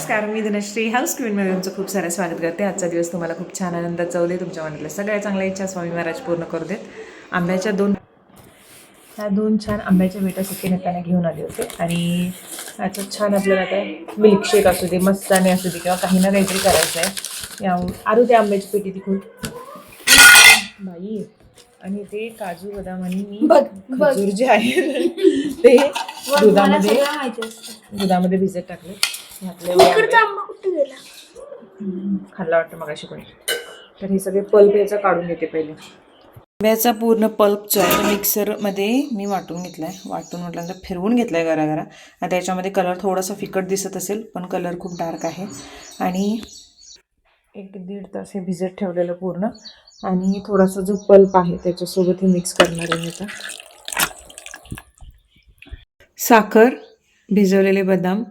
नमस्कार, मी धनश्री हाऊस क्वीनमध्ये तुमचं खूप सारं स्वागत करते. आजचा दिवस तुम्हाला खूप छान आनंदात जाऊ दे. तुमच्या मनातल्या सगळ्या चांगल्या इच्छा स्वामी महाराज पूर्ण करू देत. आंब्याच्या दोन छान आंब्याच्या बेटा सुके नेताना घेऊन आले होते आणि ह्याचं छान आपल्याला आता मिल्कशेक असू दे, मस्ताने असू दे, किंवा काही ना काहीतरी करायचं आहे. या आरू त्या आंब्याची पेटी ती खूप बाई. आणि ते काजू बदाम आणि खजूर जे आहे ते दुधामध्ये भिजत टाकले. खाल्ला वाटतं मगाशी कोणी. तर हे सगळे पल्प याचा काढून घेते पहिले. आंब्याचा पूर्ण पल्प जो आहे तो मिक्सरमध्ये मी वाटून घेतला आहे. वाटून म्हटल्यानंतर फिरवून घेतला आहे घराघरा. आता याच्यामध्ये कलर थोडासा फिकट दिसत असेल, पण कलर खूप डार्क आहे. आणि 1-1.5 तास हे भिजत ठेवलेलं पूर्ण. आणि थोडासा जो पल्प आहे त्याच्यासोबत हे मिक्स करणार आहे आता. साखर, भिजवलेले बदाम,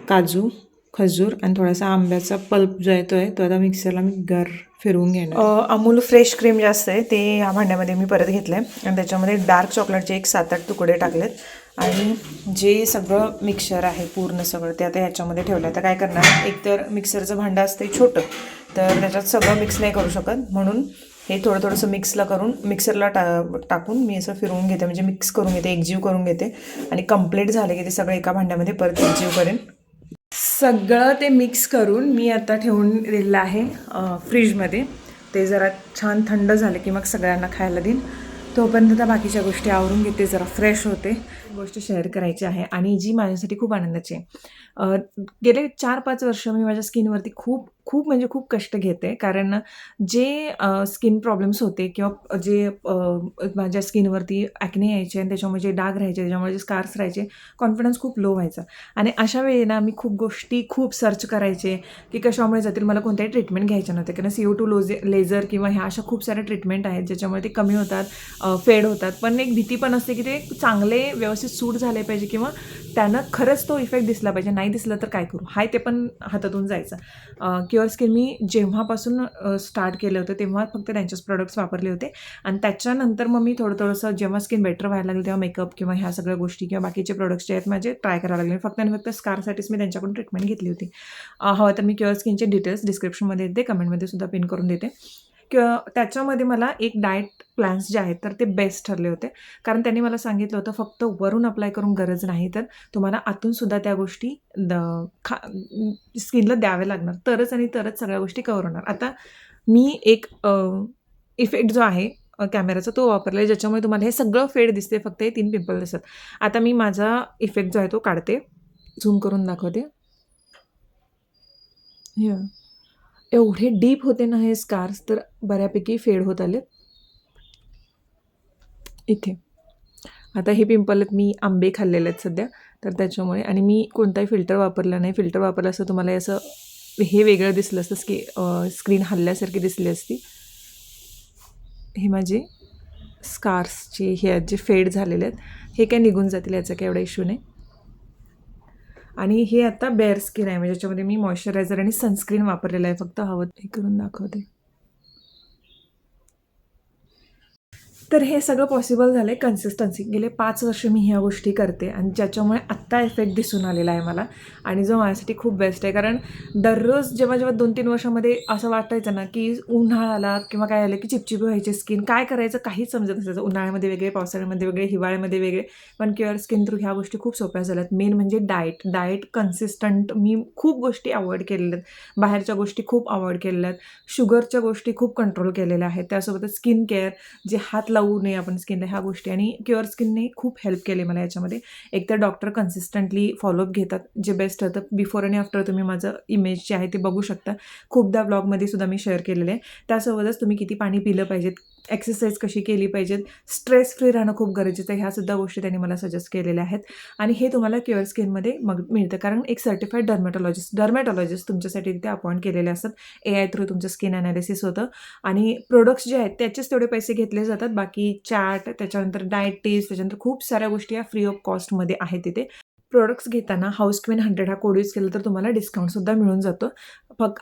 काजू, खजूर आणि थोडासा आंब्याचा पल्प जो आहे तो आता मिक्सरला मी फिरवून घेणार. अमूल फ्रेश क्रीम जे असते ते ह्या भांड्यामध्ये मी परत घेतलं आहे आणि त्याच्यामध्ये डार्क चॉकलेटचे एक 7-8 तुकडे टाकलेत. आणि जे सगळं मिक्सचर आहे पूर्ण सगळं ते आता ह्याच्यामध्ये ठेवलं आहे. आता काय करणार, एक तर मिक्सरचं भांडं असतं छोटं, तर त्याच्यात सगळं मिक्स नाही करू शकत, म्हणून हे थोडंसं मिक्सरला टाकून मी असं फिरवून घेते, म्हणजे मिक्स करून घेते, एकजीव करून घेते. आणि कंप्लीट झाले की ते सगळं एका भांड्यामध्ये परत एकजीव करेन. सगळं ते मिक्स करून मी आता ठेवून दिलेलं आहे फ्रीजमध्ये. ते जरा छान थंड झाले की मग सगळ्यांना खायला देईन. तोपर्यंत त्या बाकीच्या गोष्टी आवरून घेते, जरा फ्रेश होते. गोष्ट शेअर करायची आहे आणि जी माझ्यासाठी खूप आनंदाची आहे. गेले 4-5 वर्ष मी माझ्या स्किनवरती खूप म्हणजे खूप कष्ट घेते. कारण जे स्किन प्रॉब्लेम्स होते किंवा जे माझ्या स्किनवरती ॲक्ने यायचे आणि त्याच्यामुळे जे डाग राहायचे, त्याच्यामुळे जे स्कार्स राहायचे, कॉन्फिडन्स खूप लो व्हायचा. आणि अशा वेळी ना मी खूप गोष्टी सर्च करायचे की कशामुळे जातील. मला कोणत्याही ट्रीटमेंट घ्यायच्या नव्हत्या, कारण CO2 लेझर किंवा ह्या अशा खूप साऱ्या ट्रीटमेंट आहेत ज्याच्यामुळे ते कमी होतात, फेड होतात. पण एक भीती पण असते की ते चांगले व्यवस्थित सूट झाले पाहिजे किंवा त्यानं खरंच तो इफेक्ट दिसला पाहिजे. नाही दिसलं तर काय करू, हाय ते पण हातातून जायचं. क्युअर स्किन मी जेव्हापासून स्टार्ट केलं होतं तेव्हा फक्त त्यांचेच प्रोडक्ट्स वापरले होते. आणि त्याच्यानंतर मग मी थोडंसं जेव्हा स्किन बेटर व्हायला लागली तेव्हा मेकअप किंवा ह्या सगळ्या गोष्टी किंवा बाकीचे प्रोडक्ट्स जे आहेत माझे ट्राय करायला लागले. फक्त आणि फक्त स्कारसाठीच मी त्यांच्याकडून ट्रीटमेंट घेतली होती. हवं तर मी क्युअर स्किनचे डिटेल्स डिस्क्रिप्शनमध्ये देते, कमेंटमध्ये सुद्धा पिन करून देते. किंवा त्याच्यामध्ये मला एक डाएट प्लॅन्स जे आहेत तर ते बेस्ट ठरले होते. कारण त्यांनी मला सांगितलं होतं फक्त वरून अप्लाय करून गरज नाही, तर तुम्हाला आतूनसुद्धा त्या गोष्टी स्किनला द्याव्या लागणार, तरच सगळ्या गोष्टी कव्हर होणार. आता मी एक इफेक्ट जो आहे कॅमेराचा तो वापरला आहे, ज्याच्यामुळे तुम्हाला हे सगळं फेड दिसते, फक्त हे 3 पिंपल दिसतात. आता मी माझा इफेक्ट जो आहे तो काढते, झूम करून दाखवते. एवढे डीप होते ना हे स्कार्स, तर बऱ्यापैकी फेड होत आलेत इथे. आता हे पिंपल आहेत, मी आंबे खाल्लेले आहेत सध्या, तर त्याच्यामुळे. आणि मी कोणताही फिल्टर वापरला नाही. फिल्टर वापरलं असतं तुम्हाला असं हे वेगळं दिसलं असतं, स्क्रीन हल्ल्यासारखी दिसली असती. हे माझे स्कार्सचे हे जे फेड झालेले आहेत हे काय निघून जातील, याचा काय एवढा इश्यू नाही. आणि हे आता बेअर स्किन आहे, म्हणजे ज्याच्यामध्ये मी मॉइश्चरायझर आणि सनस्क्रीन वापरलेलं आहे. फक्त हवं हे करून दाखवते. तर हे सगळं पॉसिबल झालं आहे कन्सिस्टन्सी. गेले 5 वर्ष मी ह्या गोष्टी करते आणि ज्याच्यामुळे आत्ता इफेक्ट दिसून आलेला आहे मला, आणि जो माझ्यासाठी खूप बेस्ट आहे. कारण दररोज जेव्हा 2-3 वर्षामध्ये असं वाटायचं ना की उन्हाळा आला किंवा काय आलं की चिपचिपी व्हायची स्किन, काय करायचं काहीच समजत नसायचं. उन्हाळ्यामध्ये वेगळे, पावसाळ्यामध्ये वेगळे, हिवाळ्यामध्ये वेगळे. पण क्युअर स्किन थ्रू ह्या गोष्टी खूप सोप्या झाल्यात. मेन म्हणजे डाएट कन्सिस्टंट. मी खूप गोष्टी अवॉइड केलेल्या आहेत, बाहेरच्या गोष्टी खूप अवॉइड केलेल्या आहेत, शुगरच्या गोष्टी खूप कंट्रोल केलेल्या आहेत. त्यासोबतच स्किन केअर, जे हात लावू नये आपण स्किनला, ह्या गोष्टी. आणि क्युअर स्किनने खूप हेल्प केली मला याच्यामध्ये. एकतर डॉक्टर कन्सिस्टंटली फॉलोअप घेतात, जे बेस्ट होतं. बिफोर आणि आफ्टर तुम्ही माझं इमेज जे आहे ते बघू शकता. खूपदा ब्लॉगमध्ये सुद्धा मी शेअर केलेले आहे. त्यासोबतच तुम्ही किती पाणी पिलं पाहिजेत, एक्सरसाइज कशी केली पाहिजेत, स्ट्रेस फ्री राहणं खूप गरजेचं आहे. ह्यासुद्धा गोष्टी त्यांनी मला सजेस्ट केलेल्या आहेत. आणि हे तुम्हाला क्युअर स्किनमध्ये मिळतं, कारण एक सर्टिफाईड डर्मॅटॉलॉजिस्ट तुमच्यासाठी तिथे अपॉइंट केलेले असतात. AI थ्रू तुमचं स्किन ॲनालिसिस होतं. आणि प्रोडक्ट्स जे आहेत त्याचेच तेवढे पैसे घेतले जातात. बाकी चॅट, त्याच्यानंतर डाएट टेस्ट, त्याच्यानंतर खूप साऱ्या गोष्टी या फ्री ऑफ कॉस्टमध्ये आहेत तिथे. प्रोडक्ट्स घेताना हाऊस क्वीन 100 हा कोड यूज केला तर तुम्हाला डिस्काउंटसुद्धा मिळून जातो.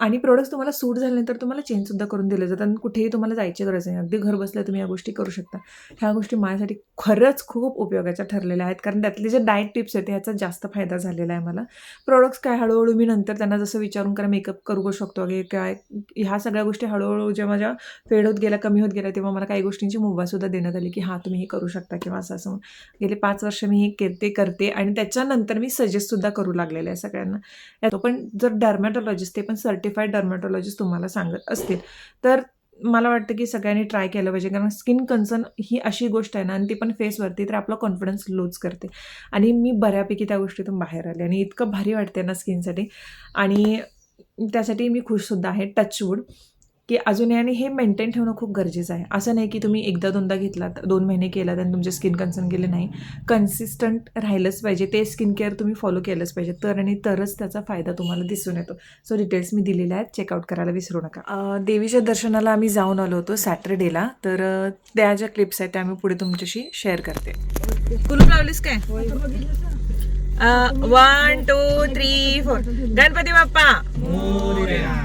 आणि प्रोडक्ट्स तुम्हाला सूट झाल्यानंतर तुम्हाला चेंजसुद्धा करून दिले जातात आणि कुठेही तुम्हाला जायची गरज नाही. अगदी घर बसल्या तुम्ही या गोष्टी करू शकता. ह्या गोष्टी माझ्यासाठी खरंच खूप उपयोगाच्या ठरलेल्या आहेत, कारण त्यातले जे डाएट टिप्स आहेत ह्याचा जास्त फायदा झालेला आहे मला. प्रोडक्ट्स काय हळूहळू मी नंतर त्यांना जसं विचारून करा मेकअप करू शकतो की काय, ह्या सगळ्या गोष्टी हळूहळू जेव्हा माझ्या फेड होत गेल्या, कमी होत गेल्या, तेव्हा मला काही गोष्टींची मुभासुद्धा देण्यात आली की हां तुम्ही हे करू शकता किंवा असं असं. गेले 5 वर्ष मी हे करते आणि त्याच्यानंतर मी सजेस्टसुद्धा करू लागलेले आहे सगळ्यांना. तो पण जर डर्मॅटॉलॉजिस्ट, ते पण सर्टिफाईड डर्मॅटॉलॉजिस्ट तुम्हाला सांगत असतील तर मला वाटतं की सगळ्यांनी ट्राय केलं पाहिजे, कारण स्किन कन्सर्न ही अशी गोष्ट आहे ना, आणि ती पण फेसवरती, तर आपला कॉन्फिडन्स लूज करते. आणि मी बऱ्यापैकी त्या गोष्टीतून बाहेर आले आणि इतकं भारी वाटते ना स्किनसाठी, आणि त्यासाठी मी खुशसुद्धा आहे. टचवूड की अजूनही, आणि हे मेंटेन ठेवणं खूप गरजेचं आहे. असं नाही की तुम्ही एकदा दोनदा घेतलात, 2 महिने केलात आणि तुमचे स्किन कन्सर्न गेले, नाही. कन्सिस्टंट राहिलंच पाहिजे, ते स्किन केअर तुम्ही फॉलो केलंच पाहिजे, तरच त्याचा फायदा तुम्हाला दिसून येतो. सो डिटेल्स मी दिलेल्या आहेत, चेकआउट करायला विसरू नका. देवीच्या दर्शनाला आम्ही जाऊन आलो होतो सॅटर्डेला, तर त्या ज्या क्लिप्स आहेत त्या मी पुढे तुमच्याशी शेअर करते. कुलूप लावलीस काय? 1 2 3 4 गणपती बाप्पा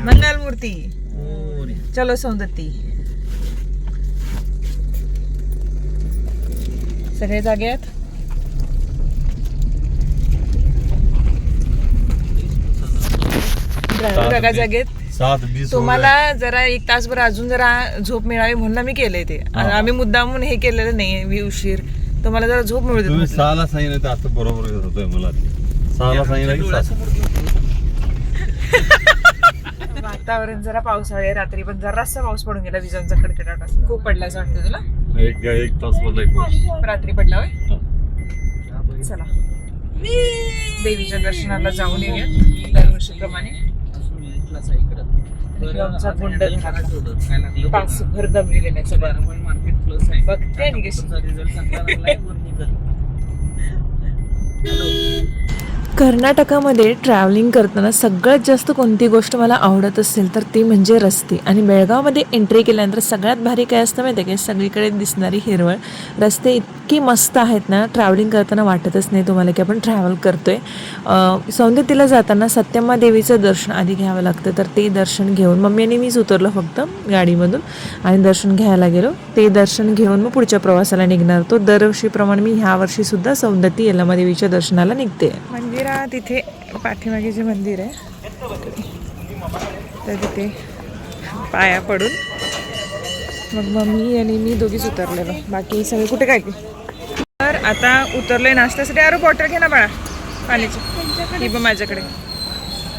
मंगल मूर्ती. चलो सौंदत्ती. सगळे जागे आहेत. ड्रायव्हर काका जागे आहेत. तुम्हाला जरा 1 तासभर अजून जरा झोप मिळावी म्हणून मी केलंय ते. आम्ही मुद्दामून हे केलेलं नाही उशीर. तुम्हाला जरा झोप मिळू दे. 6ला सांगितलं आता बरोबर होतोय मला. 6ला सांगितलं. वातावरण जरा पावसाळे, रात्री पण जरासा पाऊस पडून गेला, विजांचा कडकडाट असं खूप पडला असं वाटतं तुला. 1 तास पडला रात्री पडला होय. चला देवीच्या दर्शनाला जाऊन येऊयात दरवर्षीप्रमाणे. आमचा गुंड तासभर दमलेले नाही बघते आणि कर्नाटकामध्ये ट्रॅव्हलिंग करताना सगळ्यात जास्त कोणती गोष्ट मला आवडत असेल तर ती म्हणजे रस्ते. आणि बेळगावमध्ये एंट्री केल्यानंतर सगळ्यात भारी काय असतं माहिती आहे की सगळीकडे दिसणारी हिरवळ. रस्ते इतकी मस्त आहेत ना, ट्रॅव्हलिंग करताना वाटतच नाही तुम्हाला की आपण ट्रॅव्हल करतोय. सौंदत्तीला जाताना सत्यम्मा देवीचं दर्शन आधी घ्यावं लागतं, तर ते दर्शन घेऊन मम्मी आणि मीच उतरलो फक्त गाडीमधून आणि दर्शन घ्यायला गेलो. ते दर्शन घेऊन मग पुढच्या प्रवासाला निघणार होतो. दरवर्षीप्रमाणे मी ह्या वर्षीसुद्धा सौंदत्ती यल्लम्मा देवीच्या दर्शनाला निघते. तिथे पाठीमागे जे मंदिर आहे तर तिथे पाया पडून मग मम्मी आणि मी दोघीच उतरलेलो, बाकी सगळे कुठे काय. तर आता उतरलोय नाश्त्यासाठी. अरे बॉटल घे ना बाळा पाण्याची, ही पण माझ्याकडे.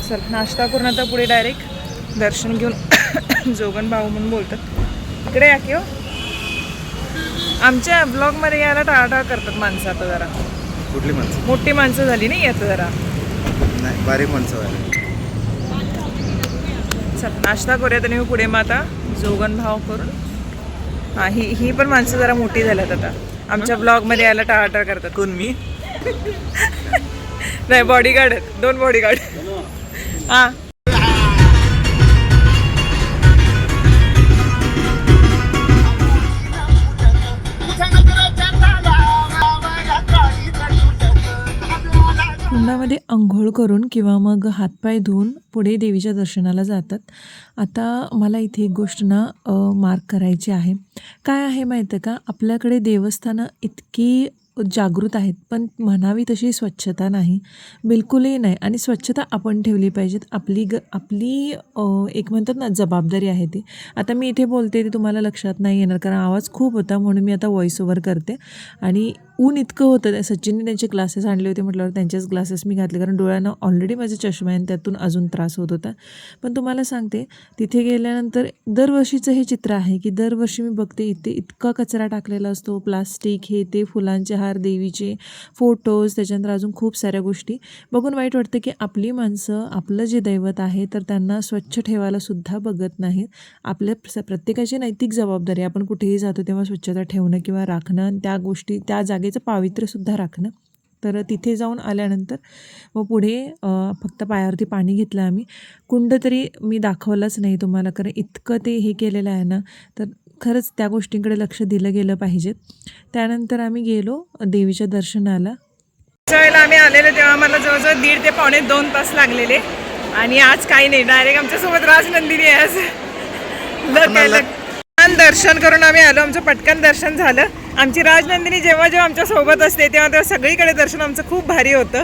चल नाश्ता करून आता पुढे डायरेक्ट दर्शन घेऊन जोगन भाऊ म्हणून बोलतात इकडे या की हो. आमच्या ब्लॉगमध्ये यायला टाळाटाळ करतात माणसं आता जरा. कुठली माणसं? मोठी माणसं झाली नाही आता जरा, नाही बारीक माणसं झाली. चल नाश्ता करूयात आणि पुढे मग आता जोगन भाव करून. हां ही पण माणसं जरा मोठी झाल्यात आता, आमच्या ब्लॉगमध्ये यायला टाळाटाळ करतात. कोण मी? नाही बॉडीगार्ड आहेत, 2 बॉडीगार्ड. हां कुंडामध्ये अंघोळ करून किंवा मग हातपाय धुवून पुढे देवीच्या दर्शनाला जातात. आता मला इथे एक गोष्ट ना मार्क करायची आहे. काय आहे माहिती आहे का, आपल्याकडे देवस्थानं इतकी जागृत आहेत पण म्हणावी तशी स्वच्छता नाही, बिलकुलही नाही. आणि स्वच्छता आपण ठेवली पाहिजेत. आपली एक म्हणतात ना जबाबदारी आहे ती. आता मी इथे बोलते ते तुम्हाला लक्षात नाही येणार कारण आवाज खूप होता, म्हणून मी आता व्हॉइस ओव्हर करते. आणि ऊन इतकं होतं, सचिनने त्यांचे ग्लासेस आणले होते म्हटल्यावर त्यांचेच ग्लासेस मी घातले, कारण डोळ्यांना ऑलरेडी माझे चष्मा आहे आणि त्यातून अजून त्रास होत होता. पण तुम्हाला सांगते तिथे गेल्यानंतर दरवर्षीचं हे चित्र आहे की दरवर्षी मी बघते इथे इतका कचरा टाकलेला असतो, प्लास्टिक हे ते, फुलांचे हार, देवीचे फोटोज, त्याच्यानंतर अजून खूप साऱ्या गोष्टी बघून वाईट वाटतं की आपली माणसं आपलं जे दैवत आहे तर त्यांना स्वच्छ ठेवायला सुद्धा बघत नाहीत. आपल्या प्रत्येकाची नैतिक जबाबदारी, आपण कुठेही जातो तेव्हा स्वच्छता ठेवणं किंवा राखणं, त्या गोष्टी त्या जागेचं पावित्र्यसुद्धा राखणं. तर तिथे जाऊन आल्यानंतर मग पुढे फक्त पायावरती पाणी घेतलं आम्ही. कुंड तरी मी दाखवलंच नाही तुम्हाला, कारण इतकं ते हे केलेलं आहे ना, तर खरंच त्या गोष्टींकडे लक्ष दिलं गेलं पाहिजे. त्यानंतर आम्ही गेलो देवीच्या दर्शनाला. ज्यावेळेला आम्ही आलेलो तेव्हा मला जवळजवळ 1.5 ते 2.25 तास लागलेले. आणि आज काही नाही, डायरेक्ट आमच्यासोबत राजनंदिनी आहे आज. छान दर्शन करून आम्ही आलो. आमचं पटकन दर्शन झालं. आमची राजनंदिनी जेव्हा जेव्हा आमच्या सोबत असते तेव्हा तेव्हा सगळीकडे दर्शन आमचं खूप भारी होतं.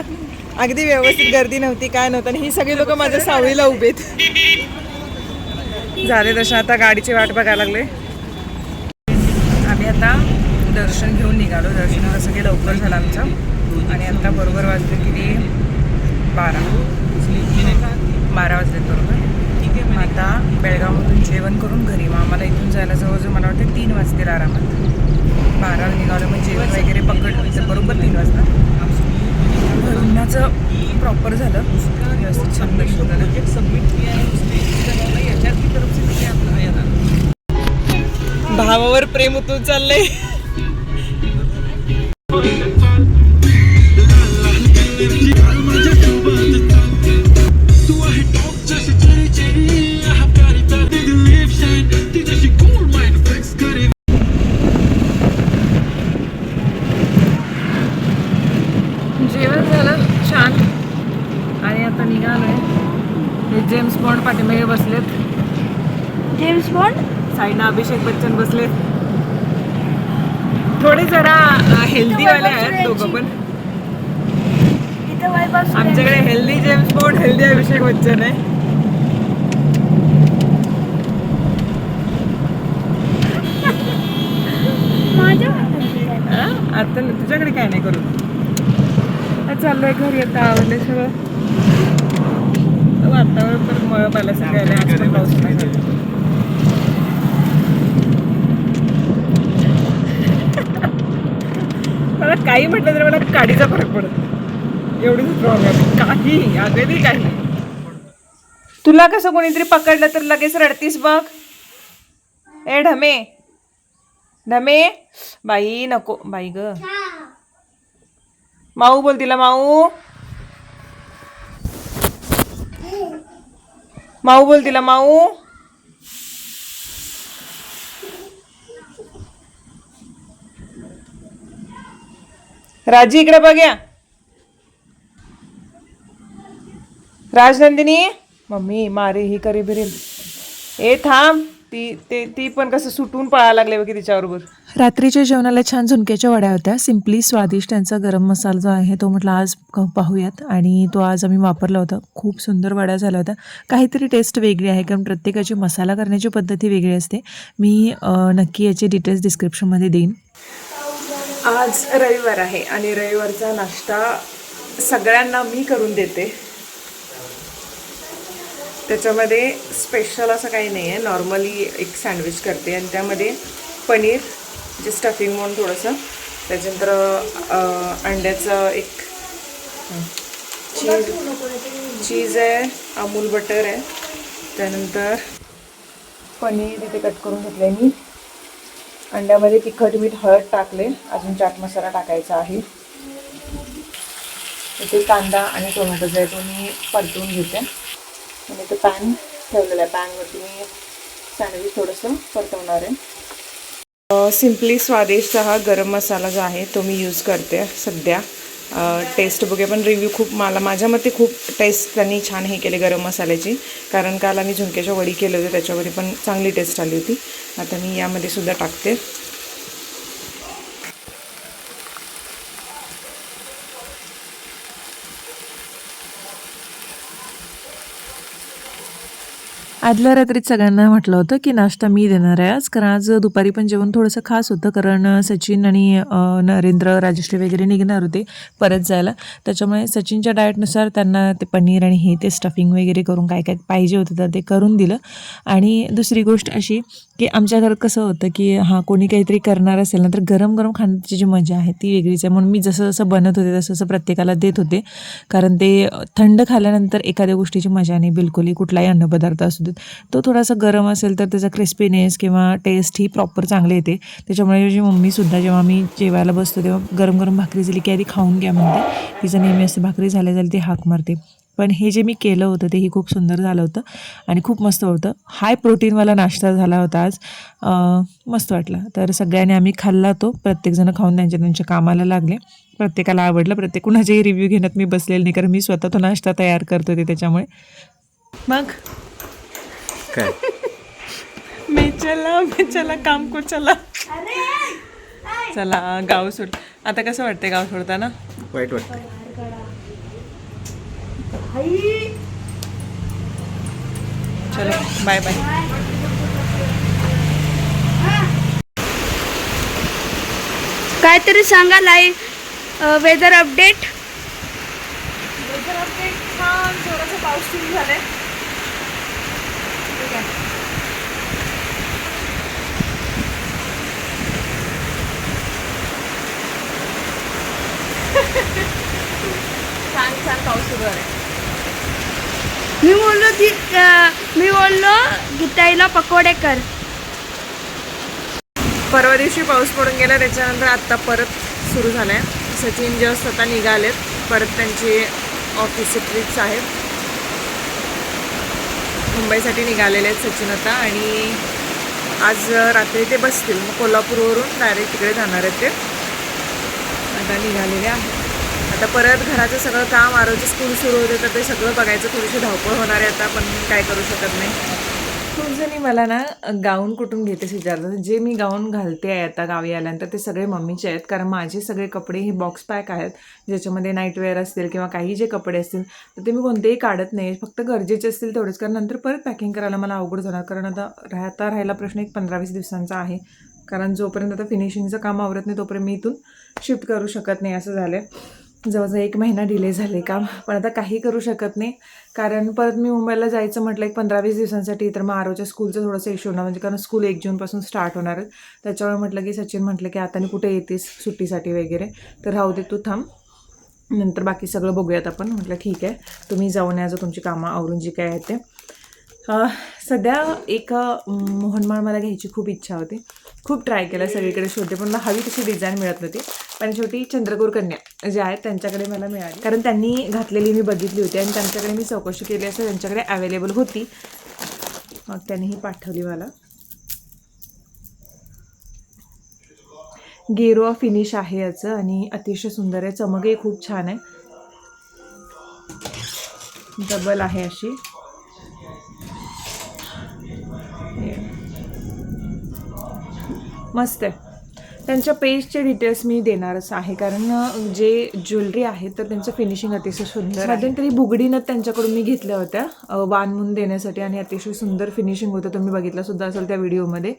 अगदी व्यवस्थित, गर्दी नव्हती, काय नव्हतं. आणि ही सगळी लोक माझ्या सावळीला उभेत. झाले दर्शन, आता गाडीची वाट बघायला लागले. आम्ही आता दर्शन घेऊन निघालो. दर्शनाला सगळे लवकर झालं आमचं. आणि आता बरोबर वाजले किती 12 वाजलेत बरोबर. मग आता बेळगावमधून जेवण करून घरी. मग आम्हाला इथून जायला जवळजवळ मला वाटतं 3 वाजतील आरामात. 12 निघालं मग जेवण वगैरे पकडलं तर बरोबर 3 वाजता. घरूनचं प्रॉपर झालं, व्यवस्थित छान दर्शन झालं. भावावर प्रेम उतरून चाललंय. जेवण झालं छान आणि आता निघालोय. हे जेम्स बॉन्ड पाठीमागे बसलेत. जेम्स बॉन्ड साईडला अभिषेक बच्चन बसलेत. थोडे जरा हेल्दी वाले आहेत दोघं पण. आमच्याकडे healthy James bond, healthy Abhishek Bachchan आहे. आता तुझ्याकडे काय नाही करू. चाललोय घरी आता. आवडले सगळं. वातावरण पण मला सगळ्याला आज पण पाऊस नाही झाला. मला काही म्हटलं तरी मला गाडीचा फरक पडतो. एवढी स्ट्रॉंग आहे काही, अगदी काही. तुला कसं कोणीतरी पकडलं तर लगेच रडतीस बघ. ए ढमे ढमे, बाई नको बाई ग. माऊ बोल तिला. माऊ माऊ बोल तिला. माऊ राजी इकडे बघ. या राजनंदिनी, मम्मी मारे ही करी बिरेल. ए थांब. ती पण कसं सुटून पळायला लागले बघ तिच्याबरोबर. रात्रीच्या जेवणाला छान झुणक्याच्या वड्या होत्या. सिम्पली स्वादिष्ट. त्यांचा गरम मसाला जो आहे तो म्हटलं आज पाहूयात. आणि तो आज आम्ही वापरला होता. खूप सुंदर वड्या झाल्या होत्या. काहीतरी टेस्ट वेगळी आहे, कारण प्रत्येकाची मसाला करण्याची पद्धती वेगळी असते. मी नक्की याचे डिटेल्स डिस्क्रिप्शनमध्ये देईन. आज रविवार आहे आणि रविवारचा नाश्ता सगळ्यांना मी करून देते. त्याच्यामध्ये स्पेशल असं काही नाही आहे. नॉर्मली एक सँडविच करते आणि त्यामध्ये पनीर जे स्टफिंग म्हणून थोडंसं, त्याच्यानंतर अंड्याचं एक चीज आहे, अमूल बटर आहे, त्यानंतर पनीर इथे कट करून घेतलं आहे मी. अंड्यामध्ये तिखट, मीठ, हळद टाकले. अजून चाट मसाला टाकायचा आहे. इथे कांदा आणि टोमॅटो जो आहे तो मी परतून घेते. आणि तो पॅन ठेवलेला आहे. पॅनवरती मी सँडविच थोडंसं परतवणार आहे. सिम्पली स्वादिष्ट हा गरम मसाला जो आहे तो मी यूज करते सध्या. टेस्ट बघूया, पण रिव्ह्यू खूप माझ्या मते खूप टेस्ट त्यांनी छान हे केले गरम मसाल्याची. कारण काल आम्ही झुणक्याच्या वडी केले होते, त्याच्यामध्ये पण चांगली टेस्ट आली होती. आता मी यामध्ये सुद्धा टाकते. आदल्या रात्रीच सगळ्यांना म्हटलं होतं की नाश्ता मी देणार आहे आज, कारण आज दुपारी पण जेवण थोडंसं खास होतं, कारण सचिन आणि नरेंद्र, राजश्री वगैरे निघणार होते परत जायला. त्याच्यामुळे सचिनच्या डाएटनुसार त्यांना ते पनीर आणि हे ते स्टफिंग वगैरे करून काय काय पाहिजे होतं तर ते करून दिलं. आणि दुसरी गोष्ट अशी की आमच्या घरात कसं होतं की कोणी काहीतरी करणार असेल ना तर गरम गरम खाण्याची जी मजा आहे ती वेगळीच आहे. म्हणून मी जसं जसं बनत होते तसं तसं प्रत्येकाला देत होते, कारण ते थंड खाल्ल्यानंतर एखाद्या गोष्टीची मजा नाही बिलकुलही. कुठलाही अन्नपदार्थ असू देत, तो थोडासा गरम असेल तर त्याचा क्रिस्पीनेस किंवा टेस्ट ही प्रॉपर चांगली येते. त्याच्यामुळे माझी मम्मीसुद्धा जेव्हा मी जेवायला बसतो तेव्हा गरम गरम भाकरी झाली की आधी खाऊन घ्या म्हणते. तिचं नेहमी असते भाकरी झाल्या ती हाक मारते. पण हे जे मी केलं होतं तेही खूप सुंदर झालं होतं आणि खूप मस्त होतं. हाय प्रोटीनवाला नाश्ता झाला होता आज. मस्त वाटला. तर सगळ्यांनी आम्ही खाल्ला तो. प्रत्येकजण खाऊन त्यांच्या कामाला लागले. प्रत्येकाला आवडलं. कुणाचेही रिव्ह्यू घेण्यात मी बसलेले नाही, कारण मी स्वतः तो नाश्ता तयार करत होते त्याच्यामुळे. मग काय मी चला काम को चला. चला गाव सोड. आता कसं वाटतंय गाव सोडताना? वाईट वाटतं. चलो बाय बाय. काहीतरी सांगा live weather update. Weather update छान, थोडासा पाऊस सुरू झालाय. ठीक आहे. छान पाऊस सुरू आहे. मी बोललो गीताईला पकोडे कर. परवा दिवशी पाऊस पडून गेला, त्याच्यानंतर आत्ता परत सुरू झालाय. सचिन जस्ट आता निघालेत, परत त्यांची ऑफिसची ट्रिप्स आहेत. मुंबईसाठी निघालेले आहेत सचिन आता, आणि आज रात्री ते बसतील. मग कोल्हापूरवरून डायरेक्ट तिकडे जाणार आहेत ते. आता निघालेले आहेत. आता परत घराचं सगळं काम, आरोग्य स्कूल सुरू होते, तर ते सगळं बघायचं. थोडीशी धावपळ होणार आहे आता, पण काय करू शकत नाही. खूप जणी मला ना गाऊन कुठून घेतेस विचारतात. जे मी गाऊन घालते आहे आता गावी आल्यानंतर ते सगळे मम्मीचे आहेत, कारण माझे सगळे कपडे हे बॉक्स पॅक आहेत, ज्याच्यामध्ये नाईटवेअर असतील किंवा काही जे कपडे असतील तर ते मी कोणतेही काढत नाही. फक्त गरजेचे असतील तेवढेच, कारण नंतर परत पॅकिंग करायला मला अवघड जाणार. कारण आता राहायला प्रश्न एक 15-20 दिवसांचा आहे, कारण जोपर्यंत आता फिनिशिंगचं काम आवरत नाही तोपर्यंत मी इथून शिफ्ट करू शकत नाही. असं झालं आहे. जवळजवळ 1 महिना डिले झाले काम, पण आता काही करू शकत नाही. कारण परत मी मुंबईला जायचं म्हटलं एक 15-20 दिवसांसाठी, तर मग आरोच्या स्कूलचं थोडंसं इश्यू होणार, म्हणजे कारण स्कूल 1 जूनपासून स्टार्ट होणार आहे. त्याच्यामुळे म्हटलं की सचिन म्हटलं की आता कुठे येतेस सुट्टीसाठी वगैरे, तर राहू दे तू थांब, नंतर बाकी सगळं बघूयात आपण. म्हटलं ठीक आहे, तुम्ही जाऊन या, तुमची कामं आवरून जी काय आहे ते. सध्या एक मोहनमाळ मला घ्यायची खूप इच्छा होती. खूप ट्राय केलं, सगळीकडे शोधते, पण मला हवी तशी डिझाईन मिळत नव्हती. पण शेवटी चंद्रकोर कन्या जे आहेत त्यांच्याकडे मला मिळाली, कारण त्यांनी घातलेली मी बघितली होती आणि त्यांच्याकडे मी चौकशी केली असं त्यांच्याकडे अवेलेबल होती. मग त्यांनी ही पाठवली मला. गेरुआ फिनिश आहे याचं आणि अतिशय सुंदर आहे. चमकही खूप छान आहे. डबल आहे अशी. मस्त आहे. त्यांच्या पेजचे डिटेल्स मी देणारच आहे, कारण जे ज्वेलरी आहे तर त्यांचं फिनिशिंग अतिशय सुंदर. मध्यंतरी बुगडीनं त्यांच्याकडून मी घेतल्या होत्या वाण म्हणून देण्यासाठी, आणि अतिशय सुंदर फिनिशिंग होतं. तुम्ही बघितलं सुद्धा असेल त्या व्हिडिओमध्ये.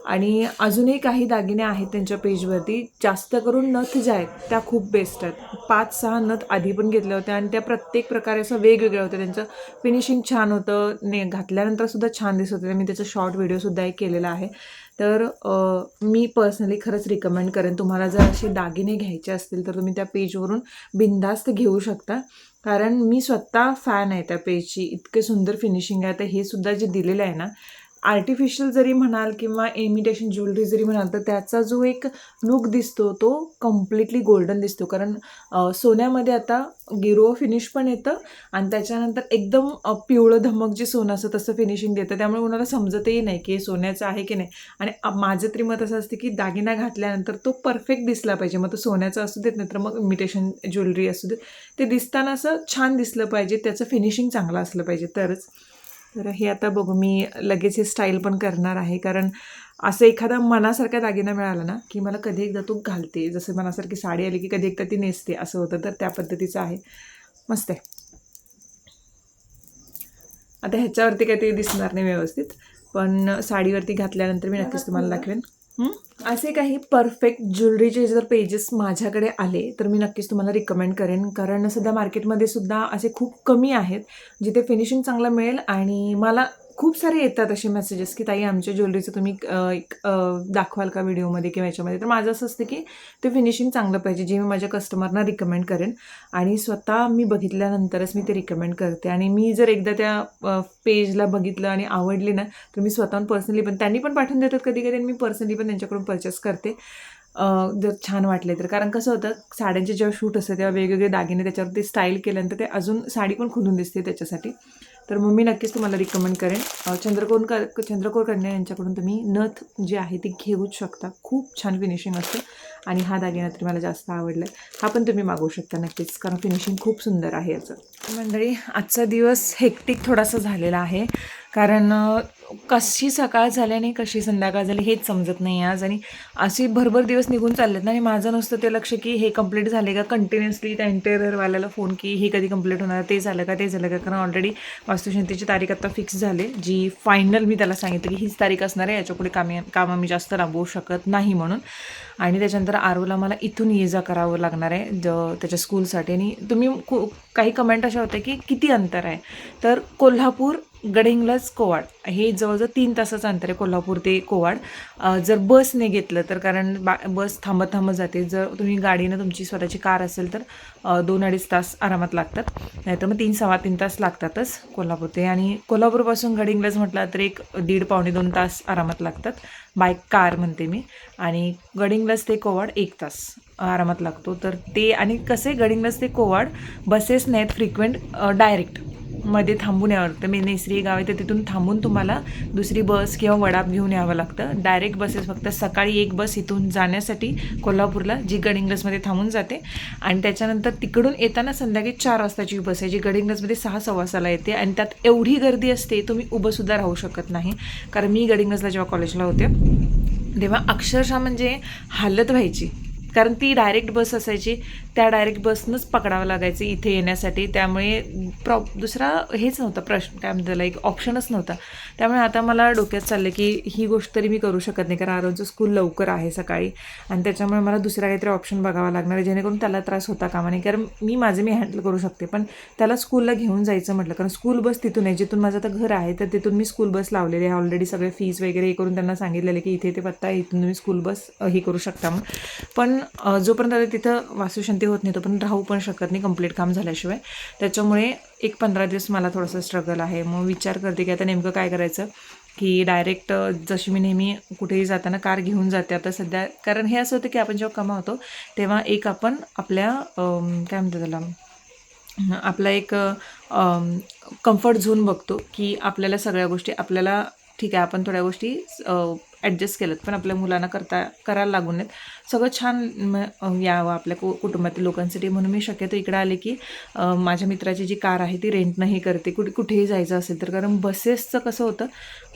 आणि अजूनही काही दागिने आहेत त्यांच्या पेजवरती. जास्त करून नथ ज्या आहेत त्या खूप बेस्ट आहेत. 5-6 नथ आधी पण घेतल्या होत्या आणि त्या प्रत्येक प्रकारे असं वेगवेगळ्या होत्या. त्यांचं फिनिशिंग छान होतं, घातल्यानंतर सुद्धा छान दिसत होतं. मी त्याचा शॉर्ट व्हिडिओसुद्धा एक केलेला आहे. तर मी पर्सनली खरंच रिकमेंड करेन, तुम्हाला जर असे दागिने घ्यायचे असतील तर तुम्ही त्या पेजवरून बिनधास्त घेऊ शकता, कारण मी स्वतः फॅन आहे त्या पेजची. इतके सुंदर फिनिशिंग आहे. तर हे सुद्धा जे दिलेलं आहे ना, आर्टिफिशियल जरी म्हणाल किंवा इमिटेशन ज्वेलरी जरी म्हणाल, तर त्याचा जो एक लुक दिसतो तो कम्प्लिटली गोल्डन दिसतो. कारण सोन्यामध्ये आता गिरो फिनिश पण येतं आणि त्याच्यानंतर एकदम पिवळं धमक जे सोनं असतं तसं फिनिशिंग देतं. त्यामुळे कोणाला समजतही नाही की हे सोन्याचं आहे की नाही. आणि माझं तरी मत असं असते की दागिना घातल्यानंतर तो परफेक्ट दिसला पाहिजे. मग तो सोन्याचा असू देत, नाही तर मग इमिटेशन ज्वेलरी असू देत, ते दिसताना असं छान दिसलं पाहिजे, त्याचं फिनिशिंग चांगलं असलं पाहिजे तरच. तर हे आता बघू, मी लगेच हे स्टाईल पण करणार आहे, कारण असं एखादा मनासारखा दागिना मिळाला ना की मला कधी एकदा तो घालते. जसं मनासारखी साडी आली की कधी एकदा ती नेसते असं होतं, तर त्या पद्धतीचं आहे. मस्त आहे. आता ह्याच्यावरती काही ते दिसणार नाही व्यवस्थित, पण साडीवरती घातल्यानंतर मी नक्कीच तुम्हाला दाखवेन. असे काही परफेक्ट ज्वेलरीचे जर पेजेस माझ्याकडे आले तर मी नक्कीच तुम्हाला रिकमेंड करेन, कारण सध्या मार्केटमध्ये सुद्धा असे खूप कमी आहेत जिथे फिनिशिंग चांगलं मिळेल. आणि मला खूप सारे येतात असे मेसेजेस की ताई आमच्या ज्वेलरीचं तुम्ही दाखवाल का व्हिडिओमध्ये किंवा याच्यामध्ये. तर माझं असं असतं की ते फिनिशिंग चांगलं पाहिजे, जे मी माझ्या कस्टमरना रिकमेंड करेन, आणि स्वतः मी बघितल्यानंतरच मी ते रिकमेंड करते. आणि मी जर एकदा त्या पेजला बघितलं आणि आवडली ना, तर मी स्वतःहून पर्सनली पण, त्यांनी पण पाठवून देतात कधी कधी, आणि मी पर्सनली पण त्यांच्याकडून परचेस करते जर छान वाटले तर. कारण कसं होतं, साड्यांचे जेव्हा शूट असते तेव्हा वेगवेगळे दागिने त्याच्यावरती स्टाईल केल्यानंतर ते अजून साडी पण खुलून दिसते त्याच्यासाठी. तर मग मी नक्कीच तुम्हाला रिकमेंड करेन. चंद्रकोर कन्या यांच्याकडून तुम्ही नथ जी आहे ती घेऊच शकता. खूप छान फिनिशिंग असतं आणि हा दागिना तरी मला जास्त आवडला. हा पण तुम्ही मागवू शकता नक्कीच, कारण फिनिशिंग खूप सुंदर आहे याचं. मंडळी, आजचा दिवस हेक्टिक थोडासा झालेला आहे, कारण कशी सकाळ झाली आणि कशी संध्याकाळ झाली हेच समजत नाही आज. आणि असे भरभर दिवस निघून चाललेत ना, आणि माझं नुसतं ते लक्ष की हे कंप्लीट झाले का, कंटिन्युअसली त्या इंटेरियरवाल्याला फोन की हे कधी कंप्लीट होणार, ते झालं का, ते झालं का. कारण ऑलरेडी वास्तुशांतीची तारीख आता फिक्स झाली, जी फायनल मी त्याला सांगितलं की हीच तारीख असणार आहे, याच्यापुढे कामं मी जास्त राबवू शकत नाही म्हणून. आणि त्याच्यानंतर आरोला मला इथून ये जा करावं लागणार आहे त्याच्या स्कूलसाठी. आणि तुम्ही काही कमेंट अशा होत्या की किती अंतर आहे, तर कोल्हापूर गडिंग्लज कोवाड हे जवळजवळ 3 तासाचं अंतर आहे, कोल्हापूर ते कोवाड. जर बसने घेतलं तर, कारण बस थांबत जाते. जर तुम्ही गाडीनं तुमची स्वतःची कार असेल तर 2-2.5 तास आरामात लागतात, नाहीतर मग 3-3.25 तास लागतातच कोल्हापूर ते. आणि कोल्हापूरपासून गडिंग्लज म्हटलं तर 1-1.5-2 तास आरामात लागतात, बाय कार म्हणते मी. आणि गडिंग्लज ते कोवाड 1 तास आरामात लागतो. तर ते, आणि कसे गडिंग्लज ते कोवाड बसेस नाहीत फ्रिक्वेंट, डायरेक्ट मध्ये थांबून यावं लागतं. मेनेसरी गाव आहे तर तिथून थांबून तुम्हाला दुसरी बस किंवा वडाप घेऊन यावं लागतं. डायरेक्ट बसेस फक्त सकाळी एक बस इथून जाण्यासाठी कोल्हापूरला, जी गडिंग्लजमध्ये थांबून जाते. आणि त्याच्यानंतर तिकडून येताना संध्याकाळी 4 वाजताची बस आहे, जी गडिंग्लजमध्ये 6-6:15 येते. आणि त्यात एवढी गर्दी असते, तुम्ही उभंसुद्धा राहू शकत नाही. कारण मी गडिंग्लजला जेव्हा कॉलेजला होते तेव्हा अक्षरशः म्हणजे हालत व्हायची, कारण ती डायरेक्ट बस असायची, त्या डायरेक्ट बसनंच पकडावं लागायचं इथे येण्यासाठी. त्यामुळे दुसरा हेच नव्हता प्रश्न, काय म्हणतात त्याला, एक ऑप्शनच नव्हता. त्यामुळे आता मला डोक्यात चाललं की ही गोष्ट तरी मी करू शकत नाही, कारण आरोचं स्कूल लवकर आहे सकाळी, आणि त्याच्यामुळे मला दुसरा काहीतरी ऑप्शन बघावा लागणार आहे, जेणेकरून त्याला त्रास होता कामा नाही. कारण मी हँडल करू शकते, पण त्याला स्कूलला घेऊन जायचं म्हटलं, कारण स्कूल बस तिथून आहे, जिथून माझं आता घर आहे तर तिथून मी स्कूल बस लावलेली आहे ऑलरेडी. सगळे फीज वगैरे हे करून त्यांना सांगितलेलं की इथे पत्ता आहे, इथून तुम्ही स्कूल बस हे करू शकता म्हणून. पण जोपर्यंत आता तिथं वास्तुशांती होत नाही तोपर्यंत राहू पण शकत नाही कंप्लीट काम झाल्याशिवाय. त्याच्यामुळे 1-15 दिवस मला थोडंसं स्ट्रगल आहे. मग विचार करते की आता नेमकं काय करायचं, की डायरेक्ट जशी मी नेहमी कुठेही जाताना कार घेऊन जाते आता सध्या. कारण हे असं होतं की आपण जेव्हा कमावतो तेव्हा एक आपण आपल्या काय म्हणतात त्याला, आपला एक कम्फर्ट झोन बघतो, की आपल्याला सगळ्या गोष्टी, आपल्याला ठीक आहे आपण थोड्या गोष्टी ॲडजस्ट केल्यात, पण आपल्या मुलांना करायला लागून नाहीत. सगळं छान यावं आपल्या कुटुंबातील लोकांसाठी. म्हणून मी शक्यतो इकडे आले की माझ्या मित्राची जी कार आहे ती रेंटनं हे करते कुठेही जायचं असेल तर. कारण बसेसचं कसं होतं,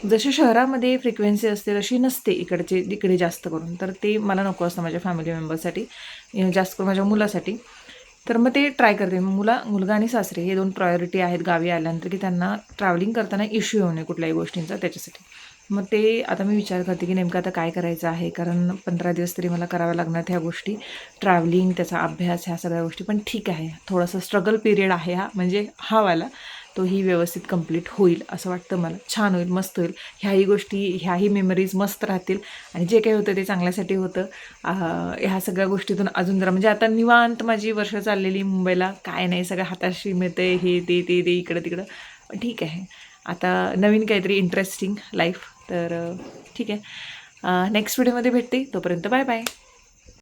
जशी शहरामध्ये फ्रिक्वेन्सी असते तशी नसते इकडे जास्त करून. तर ते मला नको असतं माझ्या फॅमिली मेंबरसाठी, जास्त करून माझ्या मुलासाठी. तर मग ते ट्राय करते. मुलगा आणि सासरे हे 2 प्रायोरिटी आहेत गावी आल्यानंतर, की त्यांना ट्रॅव्हलिंग करताना इश्यू येऊ नये कुठल्याही गोष्टींचा, त्याच्यासाठी. मग ते आता मी विचार करते की नेमकं आता काय करायचं आहे, कारण 15 दिवस तरी मला कराव्या लागणार ह्या गोष्टी, ट्रॅव्हलिंग, त्याचा अभ्यास, ह्या सगळ्या गोष्टी. पण ठीक आहे, थोडासा स्ट्रगल पिरियड आहे हा, म्हणजे हा वाला तोही व्यवस्थित कंप्लीट होईल असं वाटतं मला. छान होईल, मस्त होईल. ह्याही मेमरीज मस्त राहतील, आणि जे काही होतं ते चांगल्यासाठी होतं. ह्या सगळ्या गोष्टीतून अजून जरा म्हणजे आता निवांत माझी वर्ष चाललेली मुंबईला, काय नाही, सगळं हाताशी मिळते, हे ते इकडं तिकडं. ठीक आहे, आता नवीन काहीतरी इंटरेस्टिंग लाईफ. तर ठीक आहे, नेक्स्ट व्हिडिओमध्ये भेटते, तोपर्यंत बाय बाय.